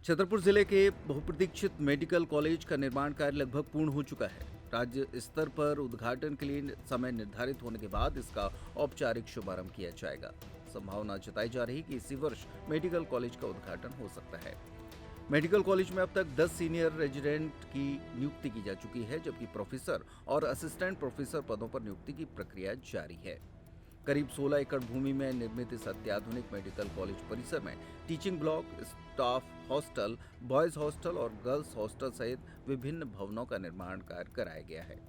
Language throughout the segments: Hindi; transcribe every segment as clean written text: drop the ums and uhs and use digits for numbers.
छतरपुर जिले के बहुप्रतीक्षित मेडिकल कॉलेज का निर्माण कार्य लगभग पूर्ण हो चुका है। राज्य स्तर पर उद्घाटन के लिए समय निर्धारित होने के बाद इसका औपचारिक शुभारंभ किया जाएगा। संभावना जताई जा रही कि इसी वर्ष मेडिकल कॉलेज का उद्घाटन हो सकता है। मेडिकल कॉलेज में अब तक 10 सीनियर रेजिडेंट की नियुक्ति की जा चुकी है, जबकि प्रोफेसर और असिस्टेंट प्रोफेसर पदों पर नियुक्ति की प्रक्रिया जारी है। करीब 16 एकड़ भूमि में निर्मित इस अत्याधुनिक मेडिकल कॉलेज परिसर में teaching block, staff hostel, boys hostel और गर्ल्स हॉस्टल सहित विभिन्न भवनों का निर्माण कार्य कराया गया है।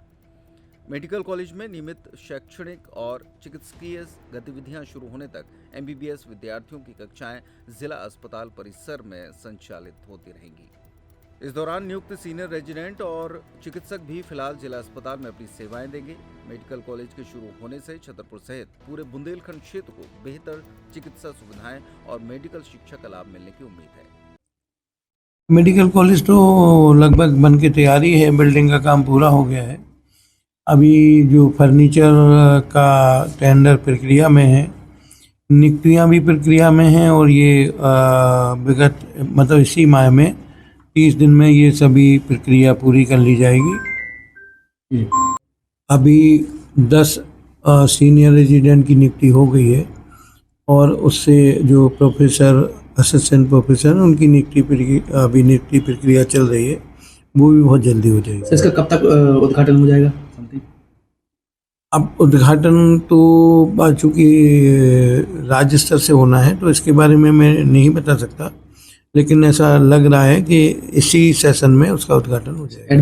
मेडिकल कॉलेज में नियमित शैक्षणिक और चिकित्सकीय गतिविधियां शुरू होने तक एमबीबीएस विद्यार्थियों की कक्षाएं जिला अस्पताल परिसर में संचालित होती रहेंगी। इस दौरान नियुक्त सीनियर रेजिडेंट और चिकित्सक भी फिलहाल जिला अस्पताल में अपनी सेवाएं देंगे। मेडिकल कॉलेज के शुरू होने से छतरपुर सहित पूरे बुंदेलखंड क्षेत्र को बेहतर चिकित्सा सुविधाएं और मेडिकल शिक्षा का लाभ मिलने की उम्मीद है। मेडिकल कॉलेज तो लगभग बन के तैयारी है, बिल्डिंग का काम पूरा हो गया है। अभी जो फर्नीचर का टेंडर प्रक्रिया में है, नियुक्तियाँ भी प्रक्रिया में हैं और ये विगत मतलब इसी माह में 30 दिन में ये सभी प्रक्रिया पूरी कर ली जाएगी। अभी 10 सीनियर रेजिडेंट की नियुक्ति हो गई है और उससे जो प्रोफेसर, असिस्टेंट प्रोफेसर उनकी नियुक्ति प्रक्रिया चल रही है, वो भी बहुत जल्दी हो जाएगी। इसका कब तक उद्घाटन हो जाएगा? अब उद्घाटन तो चूँकि राज्य स्तर से होना है तो इसके बारे में मैं नहीं बता सकता, लेकिन ऐसा लग रहा है कि इसी सेशन में उसका उद्घाटन हो जाएगा।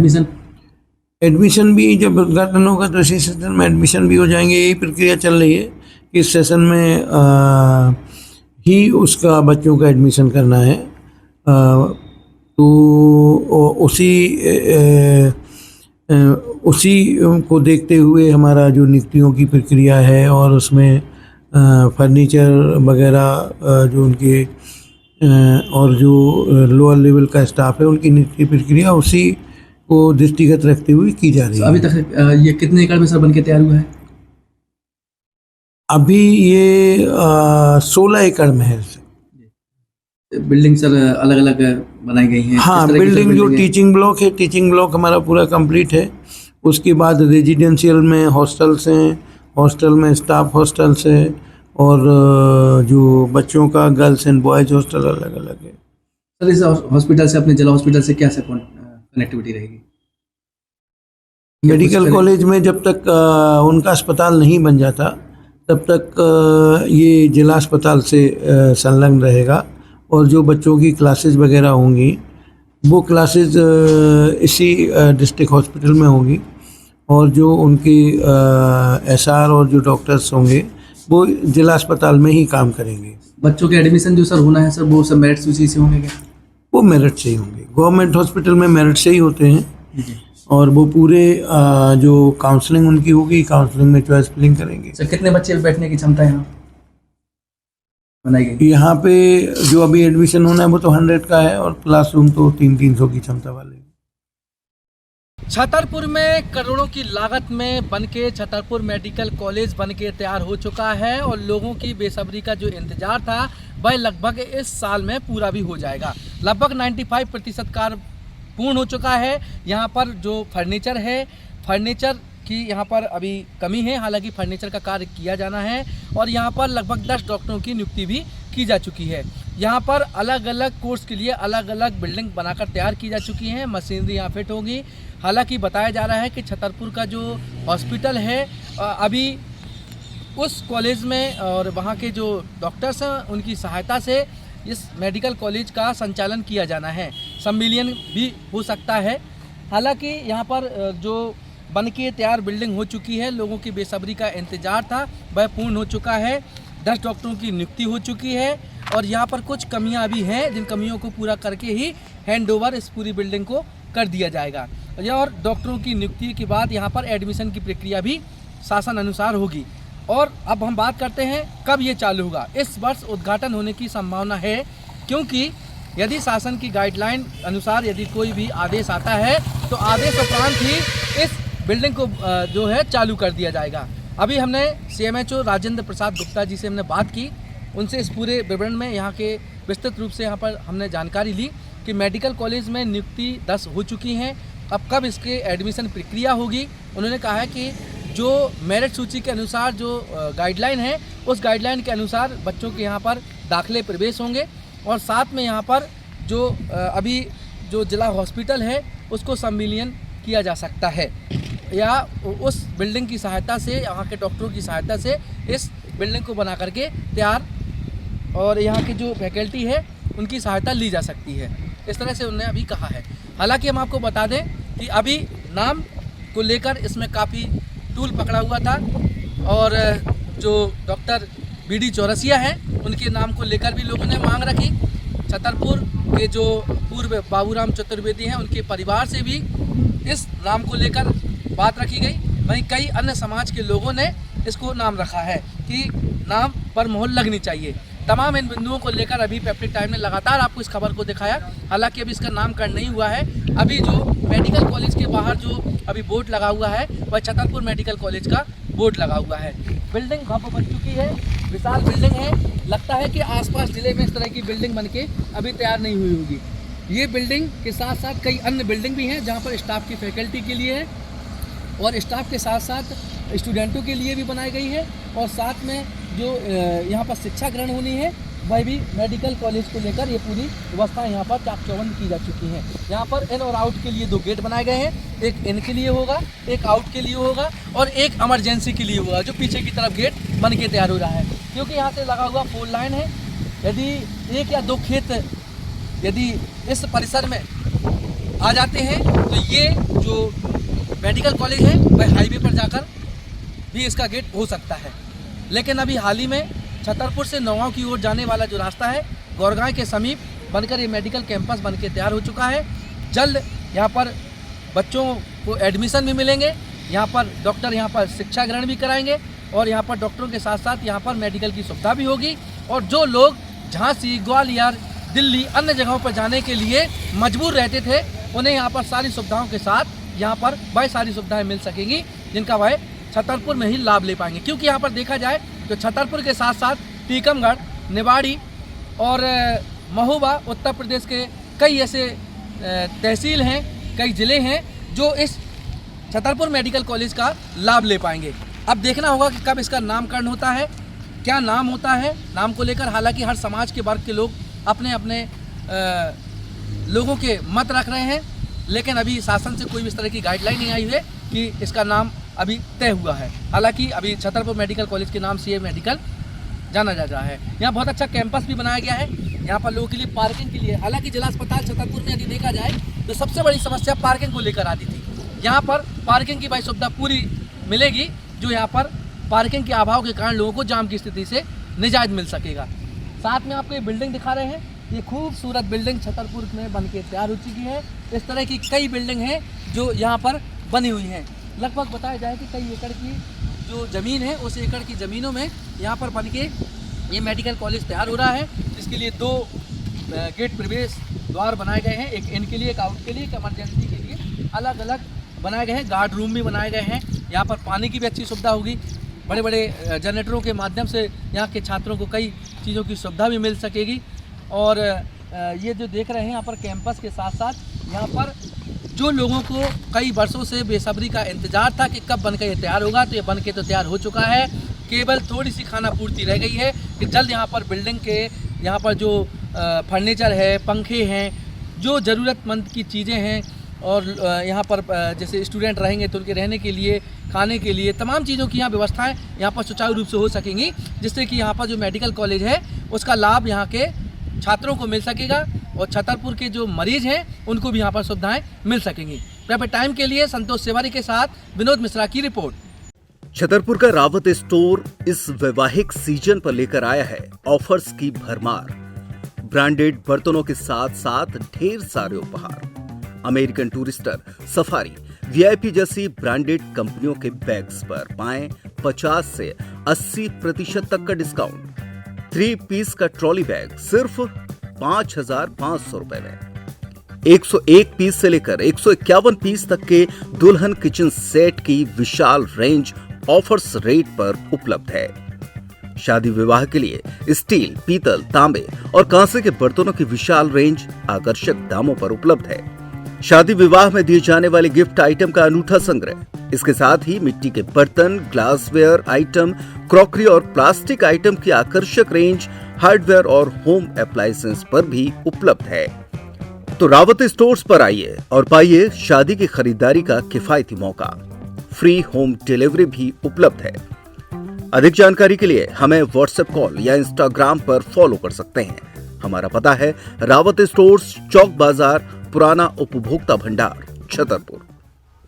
एडमिशन भी जब उद्घाटन होगा तो इसी सेशन में एडमिशन भी हो जाएंगे। यही प्रक्रिया चल रही है कि इस सेशन में ही उसका बच्चों का एडमिशन करना है। तो उसी को देखते हुए हमारा जो नियुक्तियों की प्रक्रिया है और उसमें फर्नीचर वगैरह जो उनके और जो लोअर लेवल का स्टाफ है उनकी नियुक्ति प्रक्रिया उसी को दृष्टिगत रखते हुए की जा रही है। अभी तक ये कितने एकड़ में सर बन के तैयार हुआ है? अभी ये 16 एकड़ में है। बिल्डिंग सर अलग अलग बनाई गई हैं? हाँ, बिल्डिंग जो टीचिंग ब्लॉक है, टीचिंग ब्लॉक हमारा पूरा कंप्लीट है। उसके बाद रेजिडेंशियल में हॉस्टल्स हैं, हॉस्टल में स्टाफ हॉस्टल्स है और जो बच्चों का गर्ल्स एंड बॉयज हॉस्टल अलग अलग है। सर इस हॉस्पिटल से, अपने जिला हॉस्पिटल से क्या कनेक्टिविटी रहेगी? मेडिकल कॉलेज में जब तक उनका अस्पताल नहीं बन जाता तब तक ये जिला अस्पताल से संलग्न रहेगा और जो बच्चों की क्लासेस वगैरह होंगी वो क्लासेस इसी डिस्ट्रिक्ट हॉस्पिटल में होंगी और जो उनकी एसआर और जो डॉक्टर्स होंगे वो जिला अस्पताल में ही काम करेंगे। बच्चों के एडमिशन जो सर होना है सर, वो सब मेरिट सूची से होंगे क्या? वो मेरिट से ही होंगे। गवर्नमेंट हॉस्पिटल में मेरिट से ही होते हैं और वो पूरे जो काउंसलिंग उनकी होगी, काउंसलिंग में चॉइस फिलिंग करेंगे। सर कितने बच्चे बैठने की क्षमता यहाँ बनाई गई? यहाँ पे जो अभी एडमिशन होना है वो तो 100 का है और क्लासरूम तो 300 की क्षमता वाले। छतरपुर में करोड़ों की लागत में बनके छतरपुर मेडिकल कॉलेज बनके तैयार हो चुका है और लोगों की बेसब्री का जो इंतजार था वह लगभग इस साल में पूरा भी हो जाएगा। लगभग 95% कार्य पूर्ण हो चुका है। यहाँ पर जो फर्नीचर है, फर्नीचर की यहाँ पर अभी कमी है, हालांकि फर्नीचर का कार्य किया जाना है और यहाँ पर लगभग 10 डॉक्टरों की नियुक्ति भी की जा चुकी है। यहाँ पर अलग अलग कोर्स के लिए अलग अलग बिल्डिंग बनाकर तैयार की जा चुकी हैं, मशीनरी यहाँ फिट होगी। हालांकि बताया जा रहा है कि छतरपुर का जो हॉस्पिटल है अभी उस कॉलेज में और वहाँ के जो डॉक्टर्स हैं उनकी सहायता से इस मेडिकल कॉलेज का संचालन किया जाना है। सम्मिलियन भी हो सकता है। हालांकि यहाँ पर जो बनके तैयार बिल्डिंग हो चुकी है, लोगों की बेसब्री का इंतजार था वह पूर्ण हो चुका है। 10 डॉक्टरों की नियुक्ति हो चुकी है और यहाँ पर कुछ कमियाँ भी हैं, जिन कमियों को पूरा करके ही हैंडओवर इस पूरी बिल्डिंग को कर दिया जाएगा। और डॉक्टरों की नियुक्ति के बाद यहाँ पर एडमिशन की प्रक्रिया भी शासन अनुसार होगी। और अब हम बात करते हैं कब ये चालू होगा। इस वर्ष उद्घाटन होने की संभावना है, क्योंकि यदि शासन की गाइडलाइन अनुसार यदि कोई भी आदेश आता है तो आदेश उपरांत ही इस बिल्डिंग को जो है चालू कर दिया जाएगा। अभी हमने CMHO राजेंद्र प्रसाद गुप्ता जी से हमने बात की, उनसे इस पूरे विवरण में यहाँ के विस्तृत रूप से यहाँ पर हमने जानकारी ली। कि मेडिकल कॉलेज में नियुक्ति 10 हो चुकी हैं। अब कब इसके एडमिशन प्रक्रिया होगी, उन्होंने कहा है कि जो मेरिट सूची के अनुसार जो गाइडलाइन है, उस गाइडलाइन के अनुसार बच्चों के यहाँ पर दाखिले प्रवेश होंगे और साथ में यहाँ पर जो अभी जो जिला हॉस्पिटल है उसको संविलियन किया जा सकता है या उस बिल्डिंग की सहायता से, यहाँ के डॉक्टरों की सहायता से इस बिल्डिंग को बना करके तैयार और यहाँ की जो फैकल्टी है उनकी सहायता ली जा सकती है। इस तरह से उन्होंने अभी कहा है। हालांकि हम आपको बता दें कि अभी नाम को लेकर इसमें काफ़ी टूल पकड़ा हुआ था और जो डॉक्टर BD चौरसिया हैं उनके नाम को लेकर भी लोगों ने मांग रखी। छतरपुर के जो पूर्व बाबूराम चतुर्वेदी हैं उनके परिवार से भी इस नाम को लेकर बात रखी गई। वहीं कई अन्य समाज के लोगों ने इसको नाम रखा है कि नाम पर मोहर लगनी चाहिए। तमाम इन बिंदुओं को लेकर अभी पेप्टिक टाइम ने लगातार आपको इस खबर को दिखाया। हालांकि अभी इसका नामकरण नहीं हुआ है। अभी जो मेडिकल कॉलेज के बाहर जो अभी बोर्ड लगा हुआ है वह छतरपुर मेडिकल कॉलेज का बोर्ड लगा हुआ है। बिल्डिंग भव्य बन चुकी है, विशाल बिल्डिंग है। लगता है कि आसपास जिले में इस तरह की बिल्डिंग बनके अभी तैयार नहीं हुई होगी। ये बिल्डिंग के साथ साथ कई अन्य बिल्डिंग भी हैं जहाँ पर स्टाफ की फैकल्टी के लिए है और स्टाफ के साथ साथ स्टूडेंटों के लिए भी बनाई गई है और साथ में जो यहाँ पर शिक्षा ग्रहण होनी है वह भी मेडिकल कॉलेज को लेकर ये पूरी व्यवस्था यहाँ पर चाक चौबंद की जा चुकी है। यहाँ पर इन और आउट के लिए 2 गेट बनाए गए हैं, एक इन के लिए होगा, एक आउट के लिए होगा और एक इमरजेंसी के लिए होगा जो पीछे की तरफ गेट बन के तैयार हो रहा है। क्योंकि यहाँ से लगा हुआ 4 लाइन है। यदि 1 या 2 खेत यदि इस परिसर में आ जाते हैं तो ये जो मेडिकल कॉलेज है वह हाईवे पर जाकर भी इसका गेट हो सकता है। लेकिन अभी हाल ही में छतरपुर से नौगांव की ओर जाने वाला जो रास्ता है गोरगांव के समीप बनकर ये मेडिकल कैंपस बनके तैयार हो चुका है। जल्द यहाँ पर बच्चों को एडमिशन भी मिलेंगे, यहाँ पर डॉक्टर यहाँ पर शिक्षा ग्रहण भी कराएंगे और यहाँ पर डॉक्टरों के साथ साथ यहाँ पर मेडिकल की सुविधा भी होगी। और जो लोग झांसी, ग्वालियर, दिल्ली, अन्य जगहों पर जाने के लिए मजबूर रहते थे उन्हें यहाँ पर सारी सुविधाओं के साथ यहाँ पर वह सारी सुविधाएं मिल सकेंगी जिनका वह छतरपुर में ही लाभ ले पाएंगे। क्योंकि यहाँ पर देखा जाए तो छतरपुर के साथ साथ टीकमगढ़, निवाड़ी और महोबा उत्तर प्रदेश के कई ऐसे तहसील हैं, कई ज़िले हैं जो इस छतरपुर मेडिकल कॉलेज का लाभ ले पाएंगे। अब देखना होगा कि कब इसका नामकरण होता है, क्या नाम होता है। नाम को लेकर हालांकि हर समाज के वर्ग के लोग अपने अपने लोगों के मत रख रहे हैं, लेकिन अभी शासन से कोई भी इस तरह की गाइडलाइन नहीं आई है कि इसका नाम अभी तय हुआ है। हालांकि अभी छतरपुर मेडिकल कॉलेज के नाम से ये मेडिकल जाना जा रहा है। यहाँ बहुत अच्छा कैंपस भी बनाया गया है, यहाँ पर लोगों के लिए पार्किंग के लिए। हालांकि जिला अस्पताल छतरपुर में यदि देखा जाए तो सबसे बड़ी समस्या पार्किंग को लेकर आती थी। यहाँ पर पार्किंग की भाई सुविधा पूरी मिलेगी, जो यहाँ पर पार्किंग के अभाव के कारण लोगों को जाम की स्थिति से निजात मिल सकेगा। साथ में आपको ये बिल्डिंग दिखा रहे हैं, ये खूबसूरत बिल्डिंग छतरपुर में बन के तैयार हो चुकी है। इस तरह की कई बिल्डिंग हैं जो यहाँ पर बनी हुई हैं। लगभग बताया जाए कि कई एकड़ की जो ज़मीन है उस एकड़ की ज़मीनों में यहाँ पर बन के ये मेडिकल कॉलेज तैयार हो रहा है। इसके लिए 2 गेट प्रवेश द्वार बनाए गए हैं, एक इन के लिए, एक आउट के लिए, एक इमरजेंसी के लिए अलग अलग बनाए गए हैं। गार्ड रूम भी बनाए गए हैं। यहाँ पर पानी की भी अच्छी सुविधा होगी। बड़े बड़े जनरेटरों के माध्यम से यहाँ के छात्रों को कई चीज़ों की सुविधा भी मिल सकेगी। और ये जो देख रहे हैं यहाँ पर कैंपस के साथ साथ यहाँ पर जो लोगों को कई वर्षों से बेसब्री का इंतज़ार था कि कब बनकर ये तैयार होगा, तो ये बन के तो तैयार हो चुका है। केवल थोड़ी सी खाना पूर्ति रह गई है कि जल्द यहाँ पर बिल्डिंग के यहाँ पर जो फर्नीचर है, पंखे हैं, जो ज़रूरतमंद की चीज़ें हैं और यहाँ पर जैसे स्टूडेंट रहेंगे तो उनके रहने के लिए, खाने के लिए तमाम चीज़ों की यहाँ व्यवस्थाएं यहाँ पर सुचारू रूप से हो सकेंगी, जिससे कि यहाँ पर जो मेडिकल कॉलेज है उसका लाभ यहाँ के छात्रों को मिल सकेगा और छतरपुर के जो मरीज हैं उनको भी यहाँ पर सुविधाएं मिल सकेंगी। पेपर टाइम के लिए संतोष सेवारी के साथ विनोद मिश्रा की रिपोर्ट। छतरपुर का रावत स्टोर इस वैवाहिक सीजन पर लेकर आया है ऑफर्स की भरमार। ब्रांडेड बर्तनों के साथ साथ ढेर सारे उपहार। अमेरिकन टूरिस्टर, सफारी, वीआईपी जैसी ब्रांडेड कंपनियों के बैग्स पर पाएं 50 से 80% तक का डिस्काउंट। 3 पीस का ट्रॉली बैग सिर्फ 5,500 रुपए में। 101 पीस से लेकर 151 पीस तक के दुल्हन किचन सेट की विशाल रेंज ऑफर्स रेट पर उपलब्ध है। शादी विवाह के लिए स्टील, पीतल, तांबे और कांसे के बर्तनों की विशाल रेंज आकर्षक दामों पर उपलब्ध है। शादी विवाह में दिए जाने वाले गिफ्ट आइटम का अनूठा संग्रह, इसके साथ ही मिट्टी के बर्तन, ग्लासवेयर आइटम, क्रॉकरी और प्लास्टिक आइटम की आकर्षक रेंज हार्डवेयर और होम अप्लायंसेस पर भी उपलब्ध है। तो रावत स्टोर्स पर आइए और पाइए शादी की खरीदारी का किफायती मौका। फ्री होम डिलीवरी भी उपलब्ध है। अधिक जानकारी के लिए हमें व्हाट्सएप कॉल या इंस्टाग्राम पर फॉलो कर सकते हैं। हमारा पता है रावत स्टोर्स, चौक बाजार, पुराना उपभोक्ता भंडार, छतरपुर।